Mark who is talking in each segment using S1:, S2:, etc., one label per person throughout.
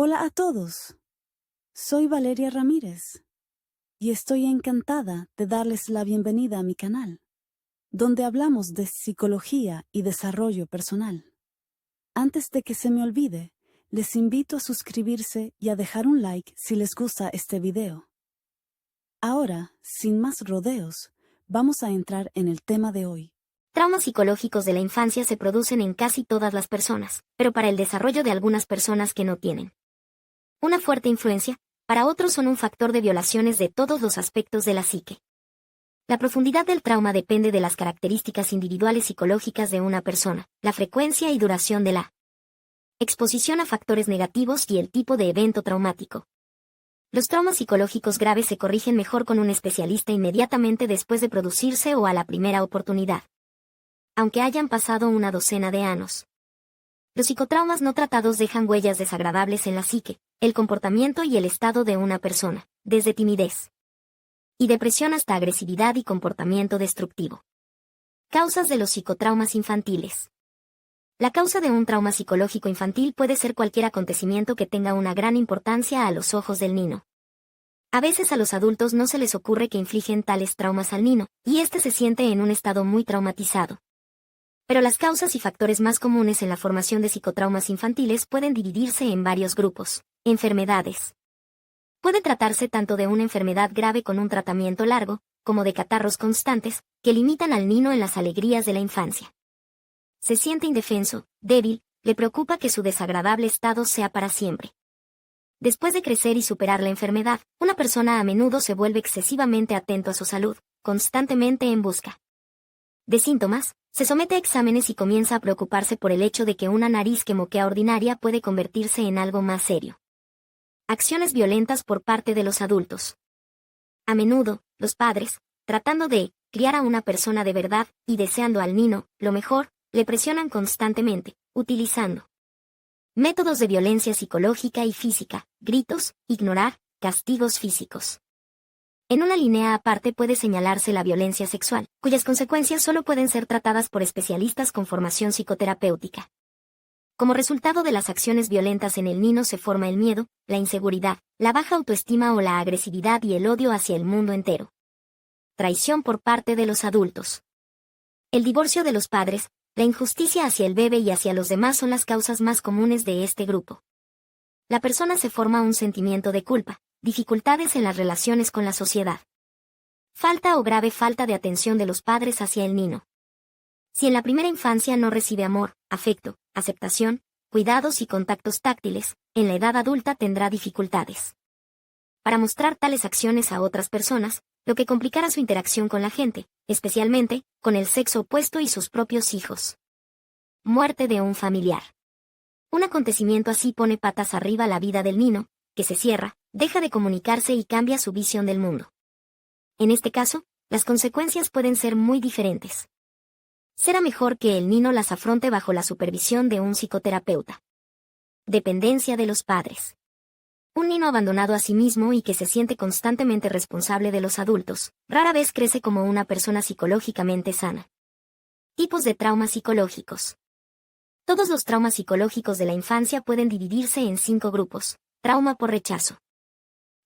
S1: Hola a todos. Soy Valeria Ramírez y estoy encantada de darles la bienvenida a mi canal, donde hablamos de psicología y desarrollo personal. Antes de que se me olvide, les invito a suscribirse y a dejar un like si les gusta este video. Ahora, sin más rodeos, vamos a entrar en el tema de hoy.
S2: Traumas psicológicos de la infancia se producen en casi todas las personas, pero para el desarrollo de algunas personas que no tienen una fuerte influencia, para otros son un factor de violaciones de todos los aspectos de la psique. La profundidad del trauma depende de las características individuales psicológicas de una persona, la frecuencia y duración de la exposición a factores negativos y el tipo de evento traumático. Los traumas psicológicos graves se corrigen mejor con un especialista inmediatamente después de producirse o a la primera oportunidad, aunque hayan pasado una docena de años. Los psicotraumas no tratados dejan huellas desagradables en la psique, el comportamiento y el estado de una persona, desde timidez y depresión hasta agresividad y comportamiento destructivo. Causas de los psicotraumas infantiles. La causa de un trauma psicológico infantil puede ser cualquier acontecimiento que tenga una gran importancia a los ojos del niño. A veces a los adultos no se les ocurre que infligen tales traumas al niño, y éste se siente en un estado muy traumatizado. Pero las causas y factores más comunes en la formación de psicotraumas infantiles pueden dividirse en varios grupos. Enfermedades. Puede tratarse tanto de una enfermedad grave con un tratamiento largo, como de catarros constantes, que limitan al niño en las alegrías de la infancia. Se siente indefenso, débil, le preocupa que su desagradable estado sea para siempre. Después de crecer y superar la enfermedad, una persona a menudo se vuelve excesivamente atento a su salud, constantemente en busca de síntomas, se somete a exámenes y comienza a preocuparse por el hecho de que una nariz que moquea ordinaria puede convertirse en algo más serio. Acciones violentas por parte de los adultos. A menudo, los padres, tratando de criar a una persona de verdad y deseando al niño lo mejor, le presionan constantemente, utilizando métodos de violencia psicológica y física, gritos, ignorar, castigos físicos. En una línea aparte puede señalarse la violencia sexual, cuyas consecuencias solo pueden ser tratadas por especialistas con formación psicoterapéutica. Como resultado de las acciones violentas en el niño se forma el miedo, la inseguridad, la baja autoestima o la agresividad y el odio hacia el mundo entero. Traición por parte de los adultos. El divorcio de los padres, la injusticia hacia el bebé y hacia los demás son las causas más comunes de este grupo. La persona se forma un sentimiento de culpa, dificultades en las relaciones con la sociedad. Falta o grave falta de atención de los padres hacia el niño. Si en la primera infancia no recibe amor, afecto, aceptación, cuidados y contactos táctiles, en la edad adulta tendrá dificultades para mostrar tales acciones a otras personas, lo que complicará su interacción con la gente, especialmente con el sexo opuesto y sus propios hijos. Muerte de un familiar. Un acontecimiento así pone patas arriba la vida del niño, que se cierra, deja de comunicarse y cambia su visión del mundo. En este caso, las consecuencias pueden ser muy diferentes. Será mejor que el niño las afronte bajo la supervisión de un psicoterapeuta. Dependencia de los padres. Un niño abandonado a sí mismo y que se siente constantemente responsable de los adultos, rara vez crece como una persona psicológicamente sana. Tipos de traumas psicológicos. Todos los traumas psicológicos de la infancia pueden dividirse en 5 grupos. Trauma por rechazo.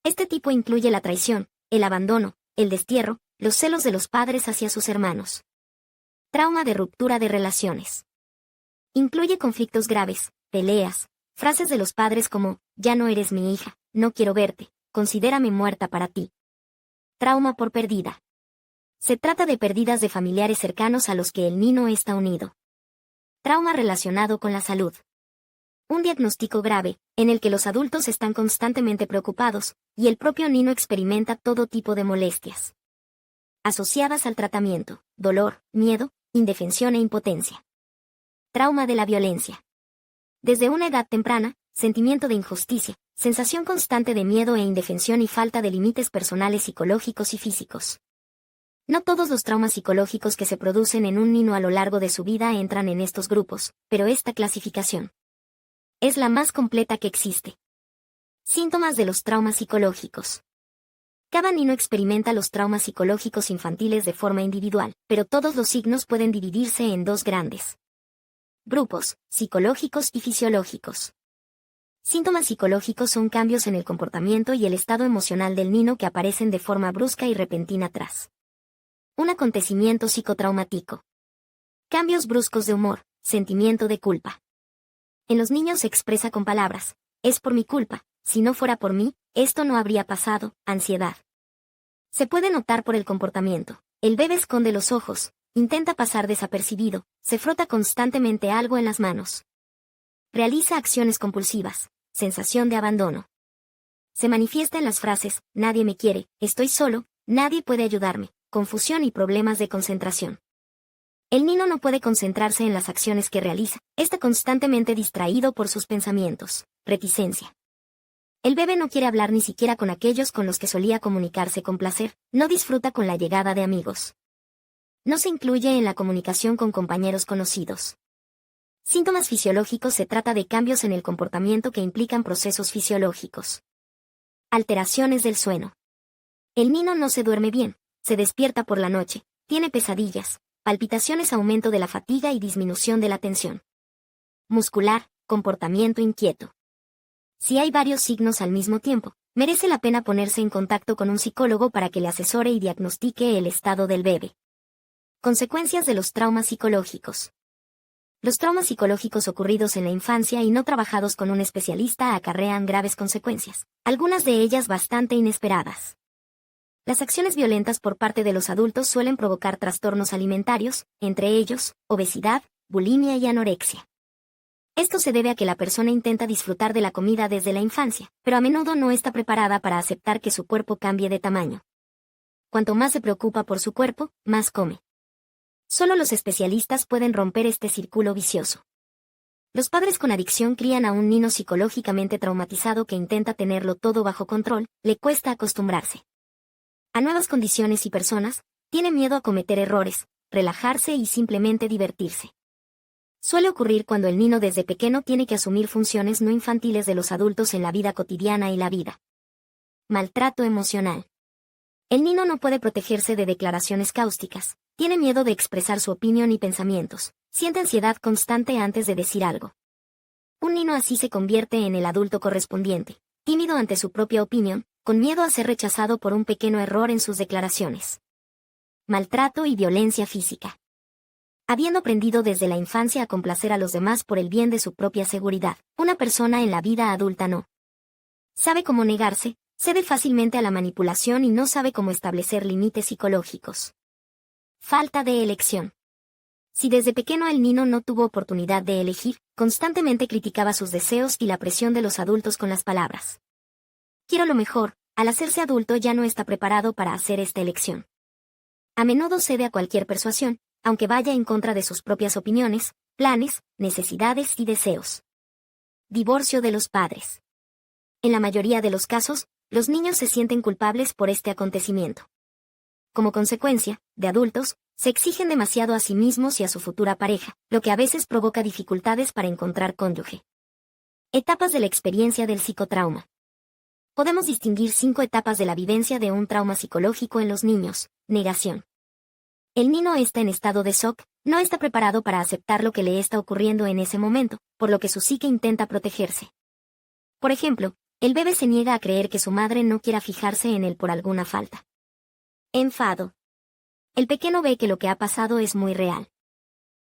S2: Este tipo incluye la traición, el abandono, el destierro, los celos de los padres hacia sus hermanos. Trauma de ruptura de relaciones. Incluye conflictos graves, peleas, frases de los padres como, ya no eres mi hija, no quiero verte, considérame muerta para ti. Trauma por pérdida. Se trata de pérdidas de familiares cercanos a los que el niño está unido. Trauma relacionado con la salud. Un diagnóstico grave, en el que los adultos están constantemente preocupados, y el propio niño experimenta todo tipo de molestias asociadas al tratamiento, dolor, miedo, indefensión e impotencia. Trauma de la violencia. Desde una edad temprana, sentimiento de injusticia, sensación constante de miedo e indefensión y falta de límites personales psicológicos y físicos. No todos los traumas psicológicos que se producen en un niño a lo largo de su vida entran en estos grupos, pero esta clasificación es la más completa que existe. Síntomas de los traumas psicológicos. Cada niño experimenta los traumas psicológicos infantiles de forma individual, pero todos los signos pueden dividirse en 2 grandes grupos, psicológicos y fisiológicos. Síntomas psicológicos son cambios en el comportamiento y el estado emocional del niño que aparecen de forma brusca y repentina tras un acontecimiento psicotraumático. Cambios bruscos de humor, sentimiento de culpa. En los niños se expresa con palabras: es por mi culpa, si no fuera por mí, esto no habría pasado. Ansiedad. Se puede notar por el comportamiento. El bebé esconde los ojos, intenta pasar desapercibido, se frota constantemente algo en las manos. Realiza acciones compulsivas, sensación de abandono. Se manifiesta en las frases: nadie me quiere, estoy solo, nadie puede ayudarme, confusión y problemas de concentración. El niño no puede concentrarse en las acciones que realiza, está constantemente distraído por sus pensamientos. Reticencia. El bebé no quiere hablar ni siquiera con aquellos con los que solía comunicarse con placer, no disfruta con la llegada de amigos. No se incluye en la comunicación con compañeros conocidos. Síntomas fisiológicos: se trata de cambios en el comportamiento que implican procesos fisiológicos. Alteraciones del sueño. El niño no se duerme bien, se despierta por la noche, tiene pesadillas, palpitaciones, aumento de la fatiga y disminución de la tensión muscular, comportamiento inquieto. Si hay varios signos al mismo tiempo, merece la pena ponerse en contacto con un psicólogo para que le asesore y diagnostique el estado del bebé. Consecuencias de los traumas psicológicos. Los traumas psicológicos ocurridos en la infancia y no trabajados con un especialista acarrean graves consecuencias, algunas de ellas bastante inesperadas. Las acciones violentas por parte de los adultos suelen provocar trastornos alimentarios, entre ellos, obesidad, bulimia y anorexia. Esto se debe a que la persona intenta disfrutar de la comida desde la infancia, pero a menudo no está preparada para aceptar que su cuerpo cambie de tamaño. Cuanto más se preocupa por su cuerpo, más come. Solo los especialistas pueden romper este círculo vicioso. Los padres con adicción crían a un niño psicológicamente traumatizado que intenta tenerlo todo bajo control, le cuesta acostumbrarse a nuevas condiciones y personas, tiene miedo a cometer errores, relajarse y simplemente divertirse. Suele ocurrir cuando el niño desde pequeño tiene que asumir funciones no infantiles de los adultos en la vida cotidiana y la vida. Maltrato emocional. El niño no puede protegerse de declaraciones cáusticas, tiene miedo de expresar su opinión y pensamientos, siente ansiedad constante antes de decir algo. Un niño así se convierte en el adulto correspondiente, tímido ante su propia opinión, con miedo a ser rechazado por un pequeño error en sus declaraciones. Maltrato y violencia física. Habiendo aprendido desde la infancia a complacer a los demás por el bien de su propia seguridad, una persona en la vida adulta no sabe cómo negarse, cede fácilmente a la manipulación y no sabe cómo establecer límites psicológicos. Falta de elección. Si desde pequeño el niño no tuvo oportunidad de elegir, constantemente criticaba sus deseos y la presión de los adultos con las palabras: quiero lo mejor, al hacerse adulto ya no está preparado para hacer esta elección. A menudo cede a cualquier persuasión, aunque vaya en contra de sus propias opiniones, planes, necesidades y deseos. Divorcio de los padres. En la mayoría de los casos, los niños se sienten culpables por este acontecimiento. Como consecuencia, de adultos, se exigen demasiado a sí mismos y a su futura pareja, lo que a veces provoca dificultades para encontrar cónyuge. Etapas de la experiencia del psicotrauma. Podemos distinguir 5 etapas de la vivencia de un trauma psicológico en los niños. Negación. El niño está en estado de shock, no está preparado para aceptar lo que le está ocurriendo en ese momento, por lo que su psique intenta protegerse. Por ejemplo, el bebé se niega a creer que su madre no quiera fijarse en él por alguna falta. Enfado. El pequeño ve que lo que ha pasado es muy real.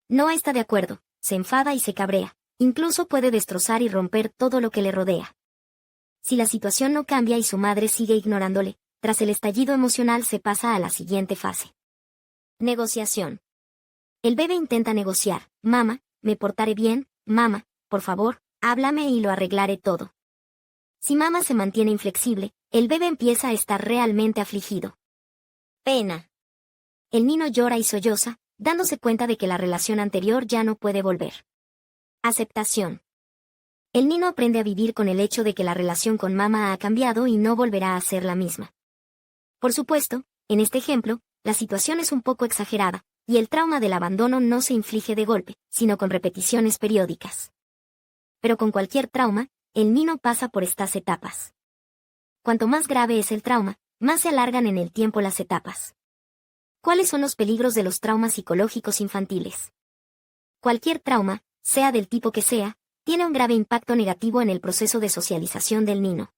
S2: No está de acuerdo, se enfada y se cabrea, incluso puede destrozar y romper todo lo que le rodea. Si la situación no cambia y su madre sigue ignorándole, tras el estallido emocional se pasa a la siguiente fase. Negociación. El bebé intenta negociar: mamá, me portaré bien, mamá, por favor, háblame y lo arreglaré todo. Si mamá se mantiene inflexible, el bebé empieza a estar realmente afligido. Pena. El niño llora y solloza, dándose cuenta de que la relación anterior ya no puede volver. Aceptación. El niño aprende a vivir con el hecho de que la relación con mamá ha cambiado y no volverá a ser la misma. Por supuesto, en este ejemplo, la situación es un poco exagerada, y el trauma del abandono no se inflige de golpe, sino con repeticiones periódicas. Pero con cualquier trauma, el niño pasa por estas etapas. Cuanto más grave es el trauma, más se alargan en el tiempo las etapas. ¿Cuáles son los peligros de los traumas psicológicos infantiles? Cualquier trauma, sea del tipo que sea, tiene un grave impacto negativo en el proceso de socialización del niño.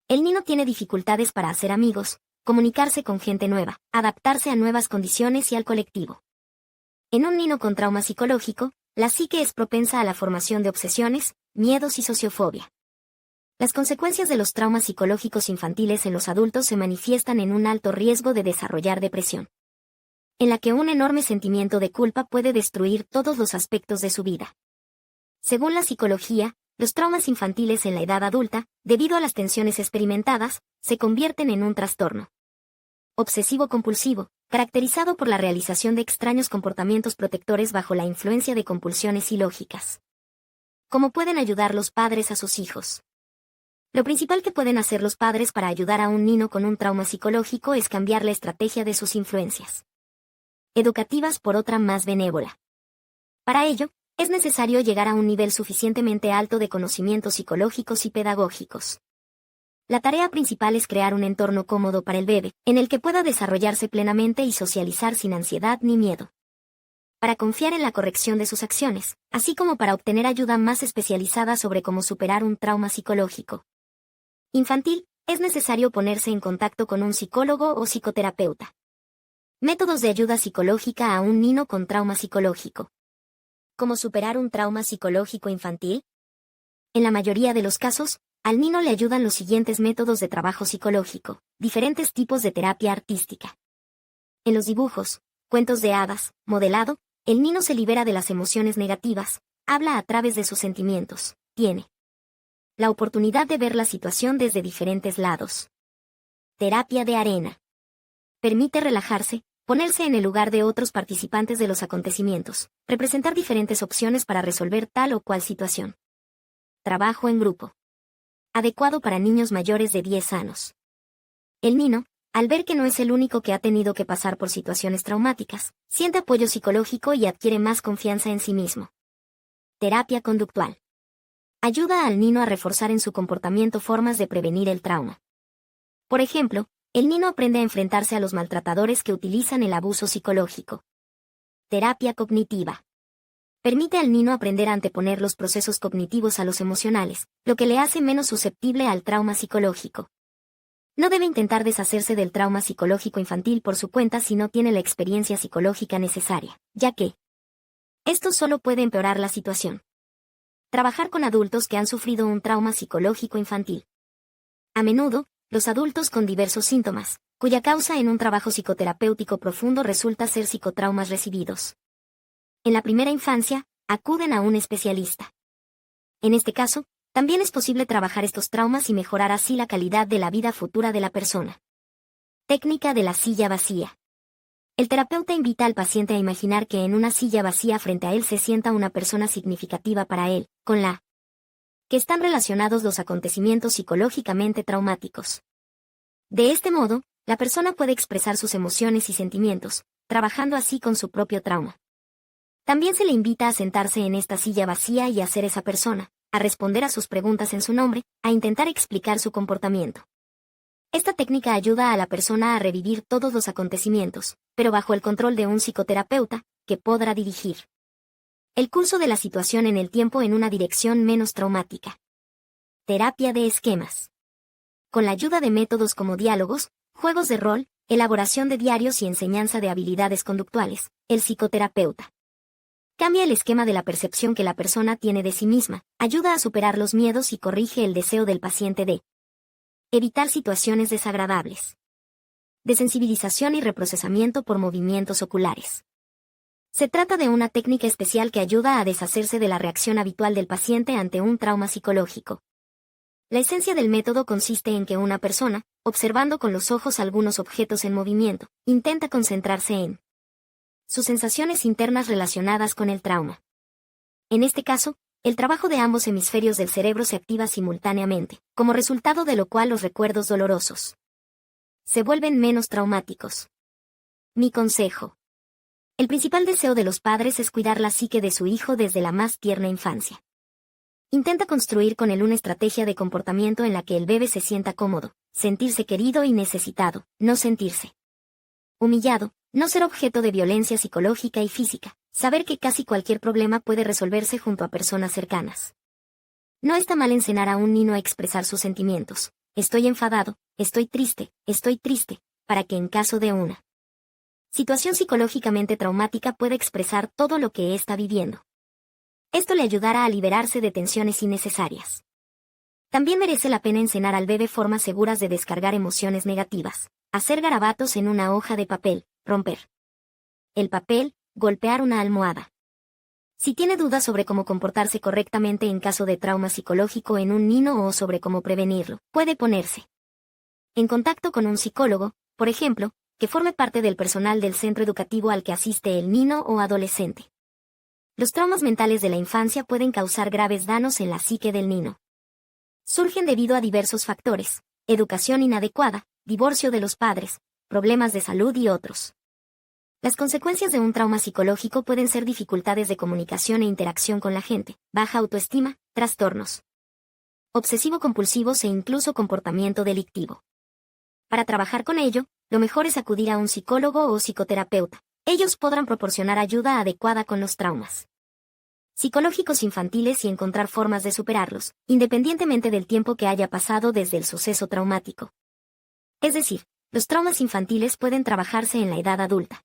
S2: El niño tiene dificultades para hacer amigos, comunicarse con gente nueva, adaptarse a nuevas condiciones y al colectivo. En un niño con trauma psicológico, la psique es propensa a la formación de obsesiones, miedos y sociofobia. Las consecuencias de los traumas psicológicos infantiles en los adultos se manifiestan en un alto riesgo de desarrollar depresión, en la que un enorme sentimiento de culpa puede destruir todos los aspectos de su vida. Según la psicología, los traumas infantiles en la edad adulta, debido a las tensiones experimentadas, se convierten en un trastorno obsesivo-compulsivo, caracterizado por la realización de extraños comportamientos protectores bajo la influencia de compulsiones ilógicas. ¿Cómo pueden ayudar los padres a sus hijos? Lo principal que pueden hacer los padres para ayudar a un niño con un trauma psicológico es cambiar la estrategia de sus influencias educativas por otra más benévola. Para ello, es necesario llegar a un nivel suficientemente alto de conocimientos psicológicos y pedagógicos. La tarea principal es crear un entorno cómodo para el bebé, en el que pueda desarrollarse plenamente y socializar sin ansiedad ni miedo. Para confiar en la corrección de sus acciones, así como para obtener ayuda más especializada sobre cómo superar un trauma psicológico infantil, es necesario ponerse en contacto con un psicólogo o psicoterapeuta. Métodos de ayuda psicológica a un niño con trauma psicológico. ¿Cómo superar un trauma psicológico infantil? En la mayoría de los casos, al niño le ayudan los siguientes métodos de trabajo psicológico, diferentes tipos de terapia artística. En los dibujos, cuentos de hadas, modelado, el niño se libera de las emociones negativas, habla a través de sus sentimientos, tiene la oportunidad de ver la situación desde diferentes lados. Terapia de arena. Permite relajarse, ponerse en el lugar de otros participantes de los acontecimientos, representar diferentes opciones para resolver tal o cual situación. Trabajo en grupo. Adecuado para niños mayores de 10 años. El niño, al ver que no es el único que ha tenido que pasar por situaciones traumáticas, siente apoyo psicológico y adquiere más confianza en sí mismo. Terapia conductual. Ayuda al niño a reforzar en su comportamiento formas de prevenir el trauma. Por ejemplo, el niño aprende a enfrentarse a los maltratadores que utilizan el abuso psicológico. Terapia cognitiva. Permite al niño aprender a anteponer los procesos cognitivos a los emocionales, lo que le hace menos susceptible al trauma psicológico. No debe intentar deshacerse del trauma psicológico infantil por su cuenta si no tiene la experiencia psicológica necesaria, ya que esto solo puede empeorar la situación. Trabajar con adultos que han sufrido un trauma psicológico infantil. A menudo, los adultos con diversos síntomas, cuya causa en un trabajo psicoterapéutico profundo resulta ser psicotraumas recibidos en la primera infancia, acuden a un especialista. En este caso, también es posible trabajar estos traumas y mejorar así la calidad de la vida futura de la persona. Técnica de la silla vacía. El terapeuta invita al paciente a imaginar que en una silla vacía frente a él se sienta una persona significativa para él, con la que están relacionados los acontecimientos psicológicamente traumáticos. De este modo, la persona puede expresar sus emociones y sentimientos, trabajando así con su propio trauma. También se le invita a sentarse en esta silla vacía y a ser esa persona, a responder a sus preguntas en su nombre, a intentar explicar su comportamiento. Esta técnica ayuda a la persona a revivir todos los acontecimientos, pero bajo el control de un psicoterapeuta, que podrá dirigir el curso de la situación en el tiempo en una dirección menos traumática. Terapia de esquemas. Con la ayuda de métodos como diálogos, juegos de rol, elaboración de diarios y enseñanza de habilidades conductuales, el psicoterapeuta cambia el esquema de la percepción que la persona tiene de sí misma, ayuda a superar los miedos y corrige el deseo del paciente de evitar situaciones desagradables. Desensibilización y reprocesamiento por movimientos oculares. Se trata de una técnica especial que ayuda a deshacerse de la reacción habitual del paciente ante un trauma psicológico. La esencia del método consiste en que una persona, observando con los ojos algunos objetos en movimiento, intenta concentrarse en sus sensaciones internas relacionadas con el trauma. En este caso, el trabajo de ambos hemisferios del cerebro se activa simultáneamente, como resultado de lo cual los recuerdos dolorosos se vuelven menos traumáticos. Mi consejo. El principal deseo de los padres es cuidar la psique de su hijo desde la más tierna infancia. Intenta construir con él una estrategia de comportamiento en la que el bebé se sienta cómodo, sentirse querido y necesitado, no sentirse humillado, no ser objeto de violencia psicológica y física, saber que casi cualquier problema puede resolverse junto a personas cercanas. No está mal enseñar a un niño a expresar sus sentimientos. Estoy enfadado, estoy triste, para que en caso de una situación psicológicamente traumática pueda expresar todo lo que está viviendo. Esto le ayudará a liberarse de tensiones innecesarias. También merece la pena enseñar al bebé formas seguras de descargar emociones negativas. Hacer garabatos en una hoja de papel, romper el papel, golpear una almohada. Si tiene dudas sobre cómo comportarse correctamente en caso de trauma psicológico en un niño o sobre cómo prevenirlo, puede ponerse en contacto con un psicólogo, por ejemplo, que forme parte del personal del centro educativo al que asiste el niño o adolescente. Los traumas mentales de la infancia pueden causar graves daños en la psique del niño. Surgen debido a diversos factores: educación inadecuada, divorcio de los padres, problemas de salud y otros. Las consecuencias de un trauma psicológico pueden ser dificultades de comunicación e interacción con la gente, baja autoestima, trastornos obsesivo-compulsivos e incluso comportamiento delictivo. Para trabajar con ello, lo mejor es acudir a un psicólogo o psicoterapeuta. Ellos podrán proporcionar ayuda adecuada con los traumas psicológicos infantiles y encontrar formas de superarlos, independientemente del tiempo que haya pasado desde el suceso traumático. Es decir, los traumas infantiles pueden trabajarse en la edad adulta.